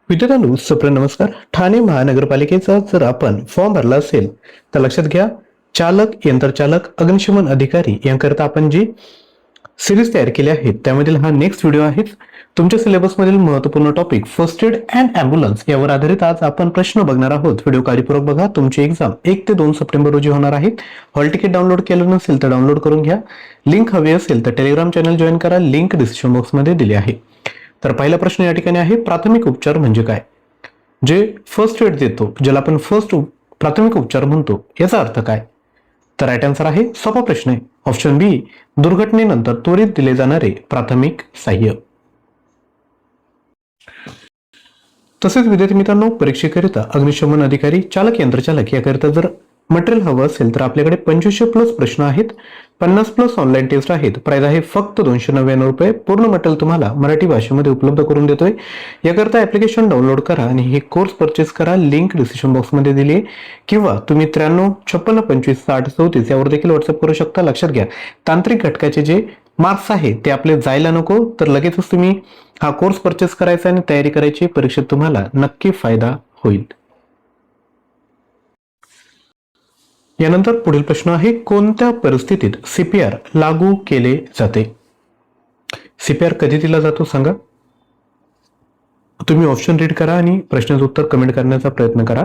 विद्यार्थ्यांनो नमस्कार. ठाणे महानगरपालिकेचा जर आपण फॉर्म भरला असेल तर लक्षात घ्या, चालक, यंत्रचालक, अग्निशमन अधिकारी यांकरता आपण जी सिरीज तयार केली आहे त्यामधील हा नेक्स्ट व्हिडिओ आहे. तुमच्या सिलेबस मधील महत्त्वपूर्ण topic first aid and ambulance यावर आधारित आज आपण प्रश्न बघणार आहोत. व्हिडिओ काळजीपूर्वक बघा. तुमची एक्झाम 1 ते 2 सप्टेंबर रोजी होणार आहे. हॉल तिकीट डाउनलोड केलं नसेल तर डाउनलोड करून घ्या. लिंक हवी असेल तर टेलिग्राम चॅनल जॉईन करा. लिंक डिस्क्रिप्शन बॉक्समध्ये दिली आहे. तर पहिला प्रश्न या ठिकाणी आहे, प्राथमिक उपचार म्हणजे काय? जे फर्स्ट एड देतो, ज्याला आपण प्राथमिक उपचार म्हणतो, याचा अर्थ काय? तर राईट आन्सर आहे, सोपा प्रश्न आहे, ऑप्शन बी, दुर्घटनेनंतर त्वरित दिले जाणारे प्राथमिक सहाय्य. तसेच विद्यार्थी मित्रांनो, परीक्षेकरिता अग्निशमन अधिकारी, चालक, यंत्रचालक याकरिता जर मटेरियल हवं असेल तर आपल्याकडे 2500 प्लस प्रश्न आहेत, 50 प्लस ऑनलाईन टेस्ट आहेत. प्राइस आहे फक्त 299 रुपये. पूर्ण मटेरियल तुम्हाला मराठी भाषेमध्ये उपलब्ध करून देतोय. याकरता ऍप्लिकेशन डाउनलोड करा आणि हे कोर्स परचेस करा. लिंक डिस्क्रिप्शन बॉक्समध्ये दिली आहे, किंवा तुम्ही 93 56 25 60 34 यावर देखील व्हॉट्सअप करू शकता. लक्षात घ्या, तांत्रिक घटकाचे जे मार्क्स आहे ते आपले जायला नको, तर लगेचच तुम्ही हा कोर्स परचेस करायचा आणि तयारी करायची. परीक्षेत तुम्हाला नक्की फायदा होईल. यानंतर पुढील प्रश्न आहे, कोणत्या परिस्थितीत सीपीआर लागू केले जाते? सीपीआर कधी दिला जातो सांगा. तुम्ही ऑप्शन रीड करा आणि प्रश्नाचं उत्तर कमेंट करण्याचा प्रयत्न करा.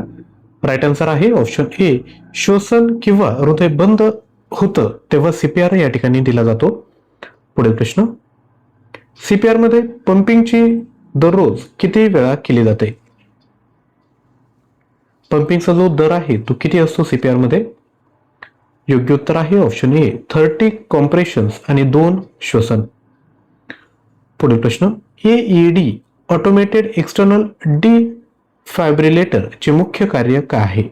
राईट आन्सर आहे ऑप्शन ए, श्वसन किंवा हृदय बंद होतं तेव्हा सीपीआर या ठिकाणी दिला जातो. पुढील प्रश्न, सीपीआर मध्ये पंपिंगची दररोज किती वेळा केली जाते? पंपिंगचा जो दर आहे तो किती असतो सीपीआर मध्ये? योग्य उत्तर आहे ऑप्शन ए, 30 कॉम्प्रेशन्स आणि 2 श्वसन. पुढील प्रश्न, एईडी ऑटोमेटेड एक्सटर्नल डिफायब्रिलेटर चे मुख्य कार्य काय आहे?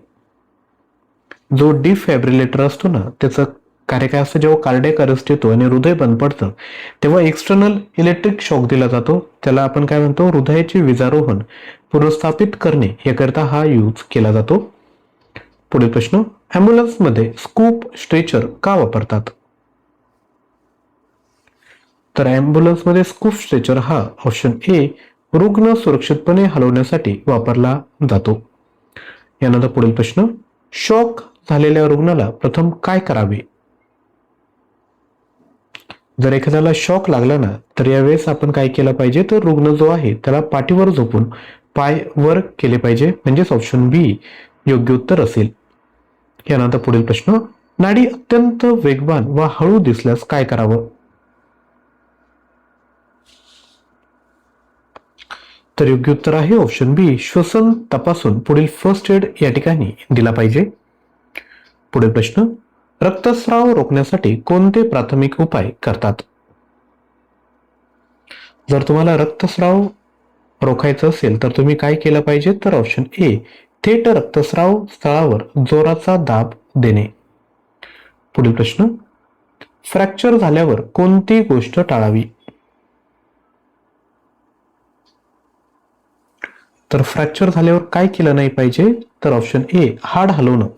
जो डिफायब्रिलेटर असतो ना, त्याचं कार्य काय असतं? जेव्हा कार्डियक अरेस्ट येतो आणि हृदय बंद पडतं तेव्हा एक्सटर्नल इलेक्ट्रिक शॉक दिला जातो. त्याला आपण काय म्हणतो? हृदयाचे विजारोहण पुनर्स्थापित करणे याकरता हा यूज केला जातो. पुढील प्रश्न, ॲम्ब्युलन्स मध्ये स्कूप स्ट्रेचर का वापरतात? तर ॲम्ब्युलन्स मध्ये स्कूप स्ट्रेचर हा ऑप्शन ए, रुग्ण सुरक्षितपणे हलवण्यासाठी वापरला जातो. यानंतर पुढील प्रश्न, शॉक झालेल्या रुग्णाला प्रथम काय करावे? जर एखाद्याला शॉक लागला ना, तर यावेळेस आपण काय केलं पाहिजे? तर रुग्ण जो आहे त्याला पाठीवर झोपून पाय वर केले पाहिजे, म्हणजेच ऑप्शन बी योग्य उत्तर असेल. यानंतर पुढील प्रश्न, नाडी अत्यंत वेगवान व हळू दिसल्यास काय करावं? तर योग्य उत्तर आहे ऑप्शन बी, श्वसन तपासून पुढील फर्स्ट एड या ठिकाणी दिला पाहिजे. पुढील प्रश्न, रक्तस्राव रोखण्यासाठी कोणते प्राथमिक उपाय करतात? जर तुम्हाला रक्तस्राव रोखायचं असेल तर तुम्ही काय केलं पाहिजे? तर ऑप्शन ए, थेट रक्तस्राव स्थळावर जोराचा दाब देणे. पुढील प्रश्न, फ्रॅक्चर झाल्यावर कोणती गोष्ट टाळावी? तर फ्रॅक्चर झाल्यावर काय केलं नाही पाहिजे? तर ऑप्शन ए, हाड हलवणं,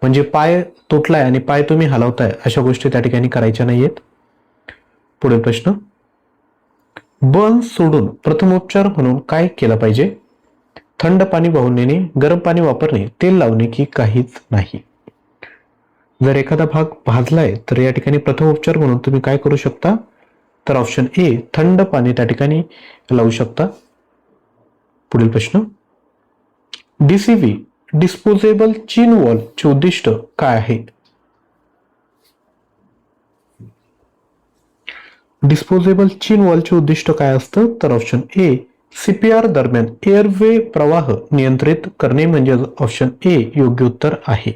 म्हणजे पाय तुटलाय आणि पाय तुम्ही हलवताय अशा गोष्टी त्या ठिकाणी करायच्या नाहीयेत. पुढील प्रश्न, बर्न सोडून प्रथमोपचार म्हणून काय केलं पाहिजे? थंड पाणी वाहून नेणे, गरम पाणी वापरणे, तेल लावणे की काहीच नाही. जर एखादा भाग भाजलाय तर या ठिकाणी प्रथमोपचार म्हणून तुम्ही काय करू शकता? तर ऑप्शन ए, थंड पाणी त्या ठिकाणी लावू शकता. पुढील प्रश्न, डीसीव्ही डिस्पोजेबल चीन वॉल चे उद्दिष्ट काय आहे? डिस्पोजेबल चीन वॉलचे उद्दिष्ट काय असतं? तर ऑप्शन ए, सीपीआर दरम्यान एअरवे प्रवाह नियंत्रित करणे, म्हणजे ऑप्शन ए योग्य उत्तर आहे.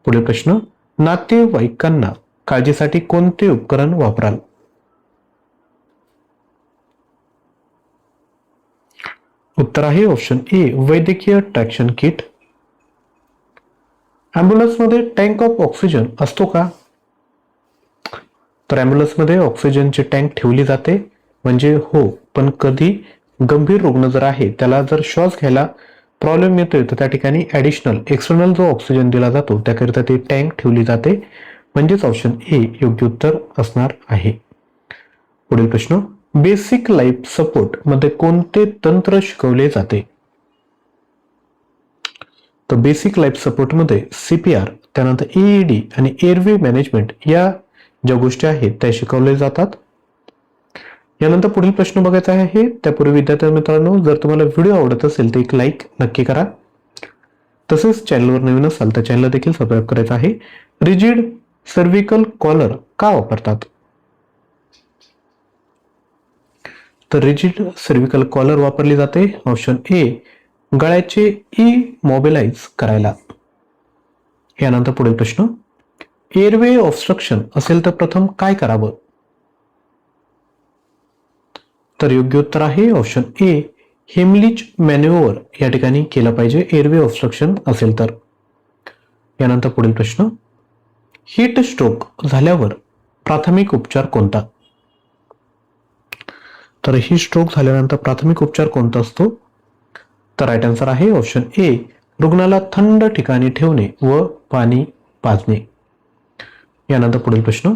पुढील प्रश्न, नातेवाईकांना काळजीसाठी कोणते उपकरण वापराल? उत्तर आहे ऑप्शन ए, वैद्यकीय ट्रॅक्शन किट. ॲम्ब्युलन्समध्ये टँक ऑफ ऑक्सिजन असतो का? तर ॲम्ब्युलन्समध्ये ऑक्सिजनची टँक ठेवली जाते, म्हणजे हो, पण कधी गंभीर रुग्ण जर आहे, त्याला जर श्वास घ्यायला प्रॉब्लेम येतोय तर त्या ठिकाणी ॲडिशनल एक्सटर्नल जो ऑक्सिजन दिला जातो त्याकरिता ती टँक ठेवली जाते, म्हणजेच ऑप्शन ए योग्य उत्तर असणार आहे. पुढील प्रश्न, बेसिक लाईफ सपोर्ट मध्ये कोणते तंत्र शिकवले जाते? तर बेसिक लाईफ सपोर्ट मध्ये CPR, त्यानंतर EED आणि एअरवे मॅनेजमेंट या ज्या गोष्टी आहेत त्या शिकवल्या जातात. यानंतर पुढील प्रश्न बघायचा आहे. त्यापूर्वी विद्यार्थी मित्रांनो, जर तुम्हाला व्हिडिओ आवडत असेल तर एक लाईक नक्की करा. तसेच चॅनलवर नवीन असाल तर चॅनल देखील सबस्क्राईब करायचं आहे. रिजिड सर्व्हिकल कॉलर का वापरतात? तर रिजिड सर्व्हिकल कॉलर वापरली जाते ऑप्शन ए, गळ्याचे इमोबिलाइज करायला. यानंतर पुढील प्रश्न, एअरवे ऑब्स्ट्रक्शन असेल तर प्रथम काय करावं? तर योग्य उत्तर आहे ऑप्शन ए, हेमलिच मॅन्युअर या ठिकाणी केलं पाहिजे एअरवे ऑब्स्ट्रक्शन असेल तर. यानंतर पुढील प्रश्न, हीट स्ट्रोक झाल्यावर प्राथमिक उपचार कोणता? तर हीट स्ट्रोक झाल्यानंतर प्राथमिक उपचार कोणता असतो? तर राईट आन्सर आहे ऑप्शन ए, रुग्णाला थंड ठिकाणी ठेवणे व पाणी पाजणे. यानंतर पुढील प्रश्न,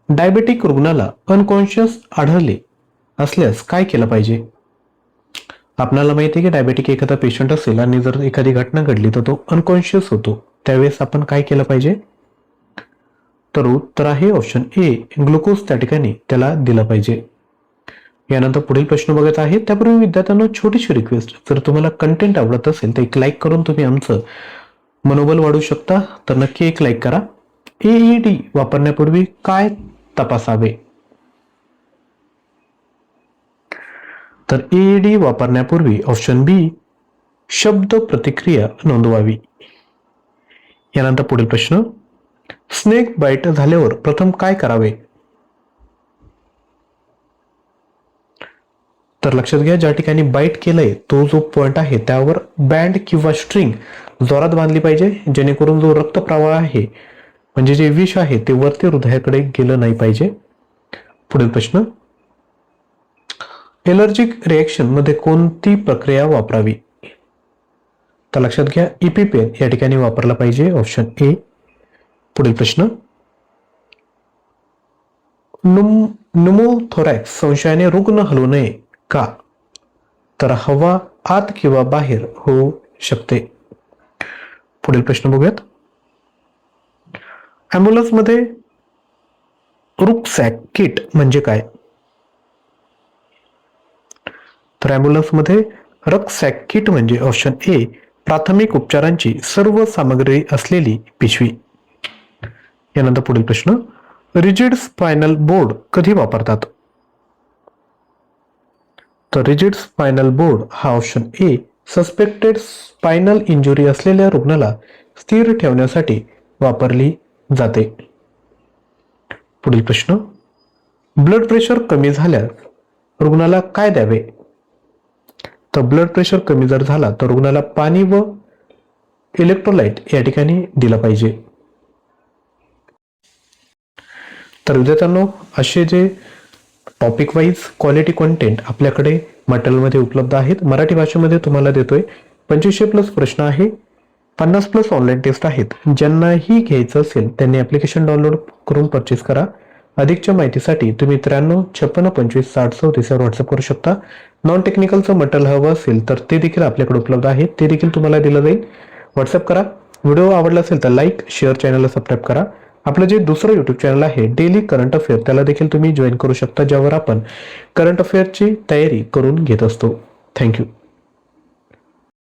डायबेटिक रुग्णाला अनकॉन्शियस आढळले असल्यास काय केलं पाहिजे? आपल्याला माहिती आहे की डायबेटिक एखादा पेशंट असेल आणि जर एखादी घटना घडली तर तो अनकॉन्शियस होतो, त्यावेळेस आपण काय केलं पाहिजे? तर उत्तर आहे ऑप्शन ए, ग्लुकोज त्या ठिकाणी त्याला दिलं पाहिजे. यानंतर पुढील प्रश्न बघायचा आहे. त्यापूर्वी विद्यार्थ्यांना छोटीशी रिक्वेस्ट, जर तुम्हाला कंटेंट आवडत असेल तर एक लाईक करून तुम्ही आमचं मनोबल वाढवू शकता. तर नक्की एक लाईक करा. EED वापरण्यापूर्वी काय तपासावे? तर EED वापरण्यापूर्वी ऑप्शन बी, शब्द प्रतिक्रिया नोंदवावी. यानंतर पुढील प्रश्न, स्नेक बाईट झाल्यावर प्रथम काय करावे? तर लक्षात घ्या, ज्या ठिकाणी बाईट केलंय तो जो पॉइंट आहे त्यावर बँड किंवा स्ट्रिंग जोरात बांधली पाहिजे, जेणेकरून जो रक्तप्रवाह आहे म्हणजे जे विष आहे ते वरती हृदयाकडे गेलं नाही पाहिजे. पुढील प्रश्न, एलर्जिक रिएक्शन मध्ये कोणती प्रक्रिया वापरावी? तर लक्षात घ्या, EpiPen या ठिकाणी वापरला पाहिजे ऑप्शन ए. पुढील प्रश्न, न्यूमोथोरॅक्स संशयाने रुग्ण हलवू नये का? तर हवा आत किंवा बाहेर होऊ शकते. पुढील प्रश्न बघूयात. ॲम्ब्युलन्स मध्ये रुकसॅक किट म्हणजे काय? तर ॲम्ब्युलन्स मध्ये रुकसॅक किट म्हणजे ऑप्शन ए, प्राथमिक उपचारांची सर्व सामग्री असलेली पिशवी. यानंतर पुढील प्रश्न, रिजिड स्पायनल बोर्ड कधी वापरतात? तर रिजिड स्पायनल बोर्ड हा option A, suspected spinal injury असलेल्या रुग्णाला स्थिर ठेवण्यासाठी वापरली जाते. पुढील प्रश्न, ब्लड प्रेशर कमी झाल्यास रुग्णाला काय द्यावे? तर ब्लड प्रेशर कमी जर झाला तर रुग्णाला पाणी व इलेक्ट्रोलाइट या ठिकाणी दिलं पाहिजे. तर विद्यार्थ्यांनो, असे जे टॉपिक वाईज क्वालिटी कंटेंट आपल्याकडे मटेरियलमध्ये उपलब्ध आहेत. मराठी भाषेमध्ये तुम्हाला देतोय. 2500+ प्रश्न आहे, 50+ ऑनलाईन टेस्ट आहेत. ज्यांनाही घ्यायचं असेल त्यांनी ऍप्लिकेशन डाउनलोड करून परचेस करा. अधिकच्या माहितीसाठी तुम्ही 93 56 25 60 34 वर व्हॉट्सअप करू शकता. नॉन टेक्निकलचं मटेरियल हवं असेल तर ते देखील आपल्याकडे उपलब्ध आहे, ते देखील तुम्हाला दिलं जाईल. व्हॉट्सअप करा. व्हिडिओ आवडला असेल तर लाईक शेअर, चॅनलला सबस्क्राईब करा. आपलं जे दुसरं युट्यूब चॅनल आहे डेली करंट अफेअर, त्याला देखील तुम्ही जॉईन करू शकता, ज्यावर आपण करंट अफेअरची तयारी करून घेत असतो. थँक्यू.